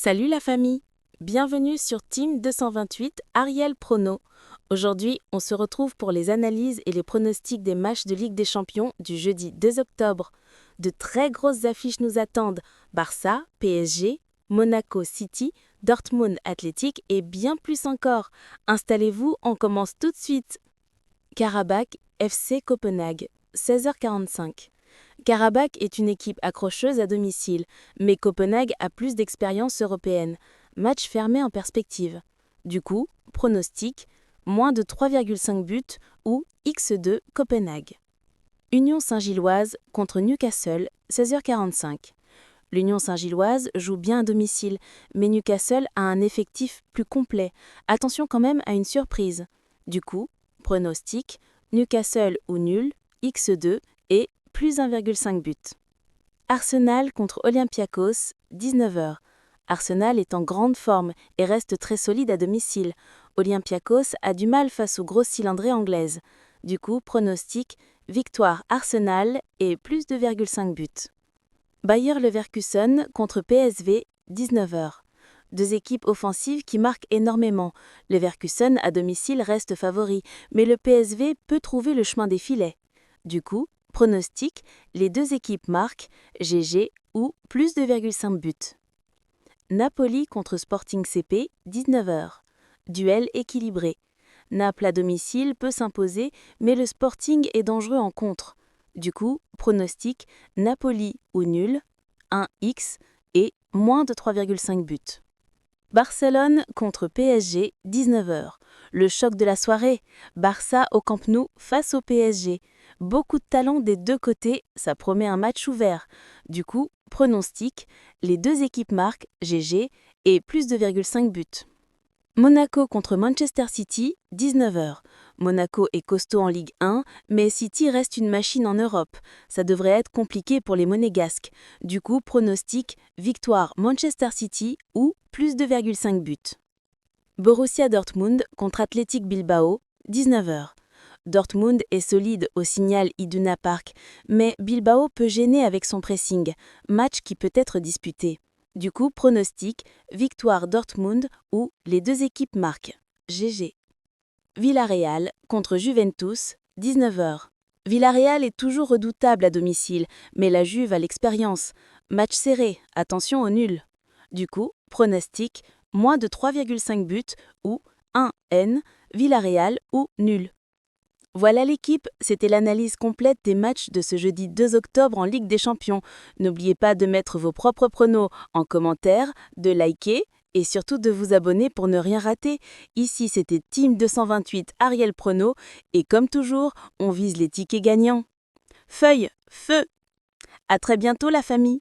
Salut la famille! Bienvenue sur Team 228 Ariel Prono. Aujourd'hui, on se retrouve pour les analyses et les pronostics des matchs de Ligue des Champions du jeudi 2 octobre. De très grosses affiches nous attendent: Barça, PSG, Monaco City, Dortmund Athletic et bien plus encore. Installez-vous, on commence tout de suite. Karabakh FC Copenhague, 16h45. Karabakh est une équipe accrocheuse à domicile, mais Copenhague a plus d'expérience européenne. Match fermé en perspective. Du coup, pronostic, moins de 3,5 buts ou X2 Copenhague. Union Saint-Gilloise contre Newcastle, 16h45. L'Union Saint-Gilloise joue bien à domicile, mais Newcastle a un effectif plus complet. Attention quand même à une surprise. Du coup, pronostic, Newcastle ou nul, X2 et plus 1,5 but. Arsenal contre Olympiakos, 19h. Arsenal est en grande forme et reste très solide à domicile. Olympiakos a du mal face aux grosses cylindrées anglaises. Du coup, pronostic, victoire Arsenal et plus 2,5 buts. Bayer Leverkusen contre PSV, 19h. Deux équipes offensives qui marquent énormément. Leverkusen à domicile reste favori, mais le PSV peut trouver le chemin des filets. Du coup, pronostic, les deux équipes marquent GG ou plus 2,5 buts. Napoli contre Sporting CP, 19h. Duel équilibré. Naples à domicile peut s'imposer, mais le Sporting est dangereux en contre. Du coup, pronostic, Napoli ou nul, 1x et moins de 3,5 buts. Barcelone contre PSG, 19h. Le choc de la soirée. Barça au Camp Nou face au PSG. Beaucoup de talent des deux côtés, ça promet un match ouvert. Du coup, pronostic, les deux équipes marquent GG et plus 2,5 buts. Monaco contre Manchester City, 19h. Monaco est costaud en Ligue 1, mais City reste une machine en Europe. Ça devrait être compliqué pour les Monégasques. Du coup, pronostic, victoire Manchester City ou plus 2,5 buts. Borussia Dortmund contre Athletic Bilbao, 19h. Dortmund est solide au Signal Iduna Park, mais Bilbao peut gêner avec son pressing, match qui peut être disputé. Du coup, pronostic, victoire Dortmund ou les deux équipes marquent. GG. Villarreal contre Juventus, 19h. Villarreal est toujours redoutable à domicile, mais la Juve a l'expérience. Match serré, attention au nul. Du coup, pronostic, moins de 3,5 buts ou 1N, Villarreal ou nul. Voilà l'équipe, c'était l'analyse complète des matchs de ce jeudi 2 octobre en Ligue des Champions. N'oubliez pas de mettre vos propres pronos en commentaire, de liker et surtout de vous abonner pour ne rien rater. Ici, c'était Team 228 Ariel Prono et comme toujours, on vise les tickets gagnants. Feuille, feu! À très bientôt la famille!